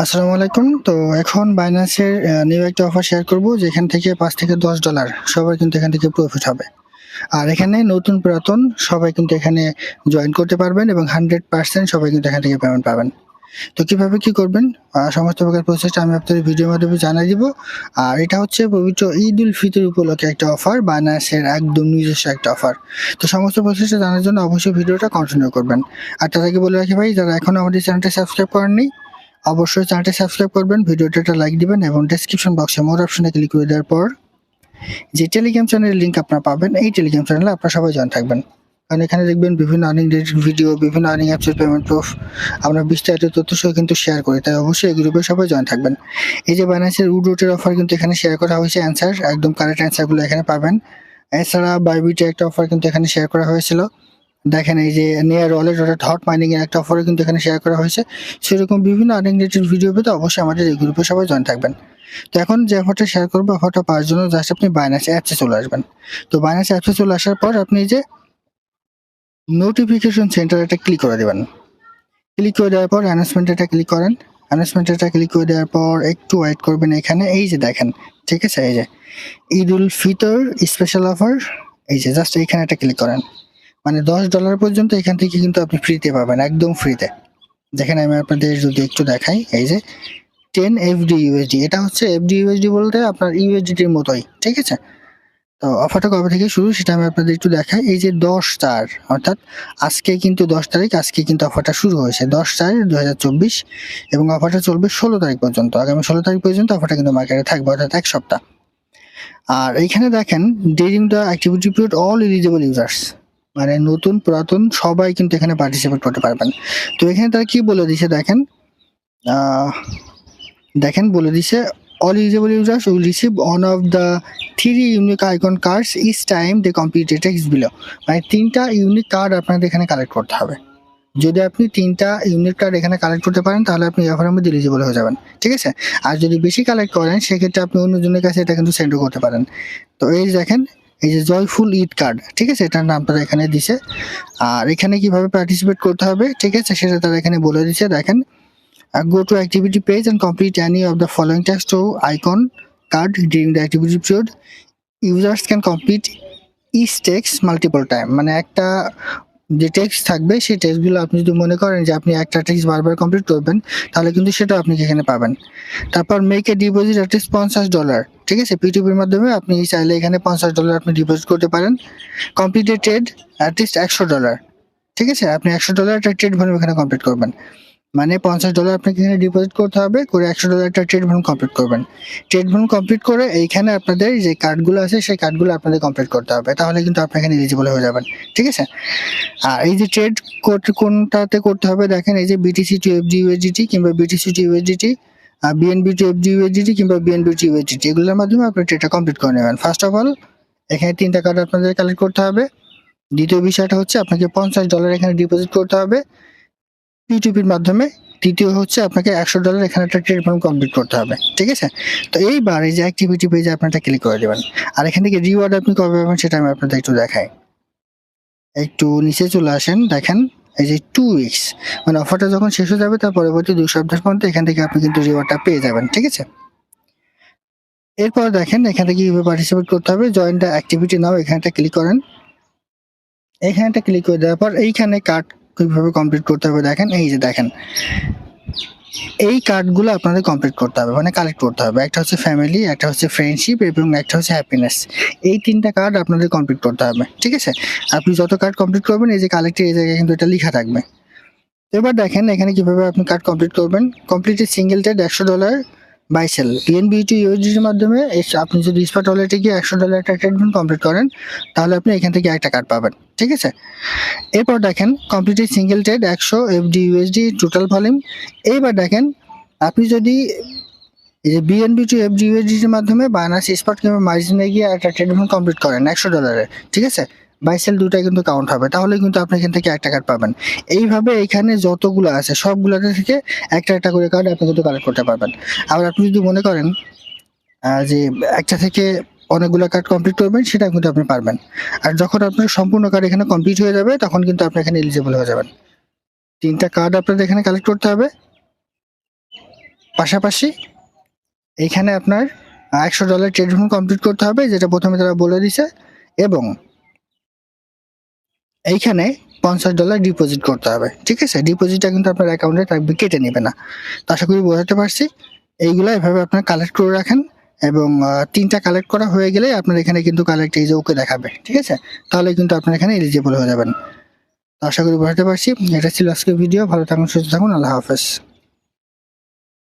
আসসালামু আলাইকুম। তো এখন বাইন্যান্সের নিউ একটা অফার শেয়ার করব, যেখান থেকে $5 থেকে $10 সবার কিন্তু এখান থেকে প্রফিট হবে। আর এখানে নতুন পুরাতন সবাই কিন্তু এখানে জয়েন করতে পারবেন এবং 100% সবাই কিন্তু এখান থেকে পেমেন্ট পাবেন। তো কিভাবে কি করবেন সমস্ত প্রকার প্রসেসটা আমি আপনাদের ভিডিওর মাধ্যমে জানিয়ে দিব। আর এটা হচ্ছে পবিত্র ঈদ উল ফিতর উপলক্ষে একটা অফার, বাইন্যান্সের একদম নিজস্ব একটা অফার। তো সমস্ত প্রসেসটা জানার জন্য অবশ্যই ভিডিওটা কন্টিনিউ করবেন। আর তার আগে বলে রাখি ভাই, যারা এখনো আমাদের চ্যানেলটা সাবস্ক্রাইব করেননি অবশ্যই চ্যানেলটি সাবস্ক্রাইব করবেন, ভিডিওটা একটা লাইক দিবেন এবং ডেসক্রিপশন বক্সে মোর অপশনে ক্লিক করে দেওয়ার পর যে টেলিগ্রাম চ্যানেলের লিঙ্ক আপনারা পাবেন, এই টেলিগ্রাম চ্যানেলে আপনারা সবাই জয়েন থাকবেন। কারণ এখানে দেখবেন বিভিন্ন আর্নিং রিলেটেড ভিডিও, বিভিন্ন আর্নিং অ্যাপসের পেমেন্ট প্রুফ আমরা বিস্তারিত তথ্য সহ কিন্তু শেয়ার করি, তাই অবশ্যই এই গ্রুপে সবাই জয়েন থাকবেন। এই যে বাইন্যান্সের উডরুটের অফার কিন্তু এখানে শেয়ার করা হয়েছে, অ্যান্সার একদম কারেক্ট অ্যান্সারগুলো এখানে পাবেন। এছাড়া বাইবিটের একটা অফার কিন্তু এখানে শেয়ার করা হয়েছিল। দেখেন এই যে নিয়ার ওয়ালেট অর্থাৎ হট মাইনিং এর একটা অফারও কিন্তু এখানে শেয়ার করা হয়েছে। সেরকম বিভিন্ন আর্নিং রিলেটেড ভিডিও পেতে অবশ্যই আমাদের এই গ্রুপে সবাই জয়েন থাকবেন। তো এখন যে অফারটা শেয়ার করবো, অফারটা পাওয়ার জন্য জাস্ট আপনি বাইন্যান্স অ্যাপসে চলে আসবেন। তো বাইন্যান্স অ্যাপসে চলে আসার পর আপনি এই যে নোটিফিকেশন সেন্টার এটা ক্লিক করে দেবেন। ক্লিক করে দেওয়ার পর অ্যানাউন্সমেন্ট এটা ক্লিক করেন। অ্যানাউন্সমেন্ট এটা ক্লিক করে দেওয়ার পর একটু ওয়েট করবেন। এখানে এই যে দেখেন, ঠিক আছে, এই যে ঈদ উল ফিতর স্পেশাল অফার, এই যে জাস্ট এইখানে এটা ক্লিক করেন। মানে $10 পর্যন্ত এখান থেকে কিন্তু আপনি ফ্রিতে পাবেন, একদম ফ্রিতে। দেখেন আমি আপনাদের যদি একটু দেখাই, এই যে 10 এফডি ইউএসডি, এটা হচ্ছে এফডি ইউএসডি বলতে আপনার ইউএসডিটির মতোই, ঠিক আছে। তো অফারটা কবে থেকে শুরু সেটা আমি আপনাদের একটু দেখাই। এই যে 10/4 অর্থাৎ আজকে কিন্তু 10 তারিখ, আজকে কিন্তু অফারটা শুরু হয়েছে 10/4/2024 এবং অফারটা চলবে 16 তারিখ পর্যন্ত। আগামী 16 তারিখ পর্যন্ত অফারটা কিন্তু মার্কেটে থাকবে, অর্থাৎ এক সপ্তাহ। আর এইখানে দেখেন during the activity period all eligible users, মানে নতুন পুরাতন সবাই কিন্তু এখানে পার্টিসিপেট করতে পারবেন। তো এখানে তারা কি বলে দিছে দেখেন, দেখেন বলে দিছে all eligible users will receive one of the 3 unique icon cards each time they complete text below. মানে 3টা ইউনিক কার্ড আপনাদের এখানে কালেক্ট করতে হবে। যদি আপনি 3টা ইউনিক কার্ড এখানে কালেক্ট করতে পারেন তাহলে আপনি এই অফারের মধ্যে এলিজিবল হয়ে যাবেন, ঠিক আছে। আর যদি বেশি কালেক্ট করেন সেক্ষেত্রে আপনি অন্যজনের কাছে এটা কিন্তু সেন্ডও করতে পারেন। তো এই যে দেখেন, এই যে জয়ফুল ঈদ কার্ড, ঠিক আছে, এটার নাম তারা এখানে দিছে। আর এখানে কিভাবে পার্টিসিপেট করতে হবে, ঠিক আছে, সেটা তারা এখানে বলে দিচ্ছে। দেখেন, go to activity page and complete any of the following text to icon card during the activity period. Users can complete each text multiple time, মানে একটা যে টেক্সট থাকবে সেই টেক্সটগুলো আপনি যদি মনে করেন যে আপনি একটা টেক্সট বারবার কমপ্লিট করবেন তাহলে কিন্তু সেটা আপনি এখানে পাবেন। তারপর make a deposit at least $50, ঠিক আছে, পিটিপির মাধ্যমে আপনি চাইলে এখানে $50 আপনি ডিপোজিট করতে পারেন। Complete A trade at least $100, ঠিক আছে, আপনি $100 একটা ট্রেড ভ্যালু এখানে কমপ্লিট করবেন। মানে $50 আপনাকে এখানে ডিপোজিট করতে হবে, করে $100 একটা ট্রেড ভ্যালু কমপ্লিট করবেন। ট্রেড ভ্যালু কমপ্লিট করে এইখানে আপনাদের যে কার্ডগুলো আছে সেই কার্ডগুলো আপনাদের কমপ্লিট করতে হবে, তাহলে কিন্তু আপনি এখানে এলিজিবল হয়ে যাবেন, ঠিক আছে। আর এই যে ট্রেড কোনটাতে করতে হবে দেখেন, এই যে বিটিসি টু এফডি ইউএসডিটি কিংবা BTC to USDT, BNB to FD USDT কিংবা বিএনবি টু ইউএসডিটি, এগুলোর মাধ্যমে আপনি ট্রেডটা কমপ্লিট করে নেবেন। ফার্স্ট অফ অল এখানে 3টা কার্ড আপনাদের কালেক্ট করতে হবে। দ্বিতীয় বিষয়টা হচ্ছে আপনাকে $50 এখানে ডিপোজিট করতে হবে পিটিপির মাধ্যমে। তৃতীয় হচ্ছে আপনাকে $100 এখানে একটা ট্রেড ফর্ম কমপ্লিট করতে হবে, ঠিক আছে। তো এইবার এই যে অ্যাক্টিভিটি পেজে আপনারা ক্লিক করে দেবেন। আর এখান থেকে রিওয়ার্ড আপনি কবে পাবেন সেটা আমি আপনাদের একটু দেখাই। একটু নিচে চলে আসেন, দেখেন এই যে 2 উইকস, মানে অফারটা যখন শেষ হয়ে যাবে তার পরবর্তী 2 সপ্তাহ পর্যন্ত এখান থেকে আপনি কিন্তু রিওয়ার্ডটা পেয়ে যাবেন, ঠিক আছে। এরপর দেখেন এখান থেকে কিভাবে পার্টিসিপেট করতে হবে, জয়েন দ্য অ্যাক্টিভিটি নাও, এখানটা ক্লিক করেন। এখানটা ক্লিক করে দেওয়ার পর এইখানে কার্ড কিভাবে কমপ্লিট করতে হবে দেখেন, এই যে দেখেন এই কার্ডগুলো আপনাদের কমপ্লিট করতে হবে, মানে কালেক্ট করতে হবে। একটা হচ্ছে ফ্যামিলি, একটা হচ্ছে ফ্রেন্ডশিপ এবং একটা হচ্ছে হ্যাপিনেস। এই 3টা কার্ড আপনাদের কমপ্লিট করতে হবে, ঠিক আছে। আপনি যত কার্ড কমপ্লিট করবেন এই যে কালেক্টের এই জায়গায় কিন্তু এটা লেখা থাকবে। এবার দেখেন এখানে কিভাবে আপনি কার্ড কমপ্লিট করবেন। Complete single trade $100 buy sell BNB to ইউএসডির মাধ্যমে আপনি যদি স্পট ওয়ালেটে গিয়ে $100 একটা ট্রেডমেন্ট কমপ্লিট করেন তাহলে আপনি এখান থেকে একটা কার্ড পাবেন, ঠিক আছে। এরপর দেখেন complete single trade 100 FD USD total volume. এইবার দেখেন আপনি যদি এই যে বিএনবি টু এফডি ইউএসডির মাধ্যমে বাইন্যান্স স্পট কিংবা মার্জিনে গিয়ে একটা ট্রেডমেন্ট কমপ্লিট করেন $100, ঠিক আছে, বাই সেল দুটাই কিন্তু কাউন্ট হবে, তাহলে কিন্তু আপনি এখান থেকে একটা কার্ড পাবেন। এইভাবে এখানে যতগুলো আছে সবগুলোতে থেকে একটা একটা করে কার্ড আপনি কিন্তু কালেক্ট করতে পারবেন। আবার আপনি যদি মনে করেন যে একটা থেকে অনেকগুলো কার্ড কমপ্লিট করবেন সেটা কিন্তু আপনি পারবেন। আর যখন আপনার সম্পূর্ণ কার্ড এখানে কমপ্লিট হয়ে যাবে তখন কিন্তু আপনি এখানে এলিজিবল হয়ে যাবেন। 3টা কার্ড আপনাদের এখানে কালেক্ট করতে হবে। পাশাপাশি এইখানে আপনার $100 ট্রেড কমপ্লিট করতে হবে, যেটা প্রথমে তারা বলে দিছে, এবং এইখানে $50 ডিপোজিট করতে হবে। ঠিক আছে, ডিপোজিটটা কিন্তু আপনার অ্যাকাউন্টে থাকবে, কেটে নেবে না। তো আশা করি বোঝাতে পারছি। এইগুলো এভাবে আপনার কালেক্ট করে রাখেন, এবং 3টা কালেক্ট করা হয়ে গেলে আপনার এখানে কিন্তু কালেক্ট এই যে ওকে দেখাবে। ঠিক আছে, তাহলে কিন্তু আপনার এখানে এলিজিবল হয়ে যাবেন। তো আশা করি বোঝাতে পারছি। এটা ছিল আজকের ভিডিও। ভালো থাকুন, সুস্থ থাকুন, আল্লাহ হাফেজ।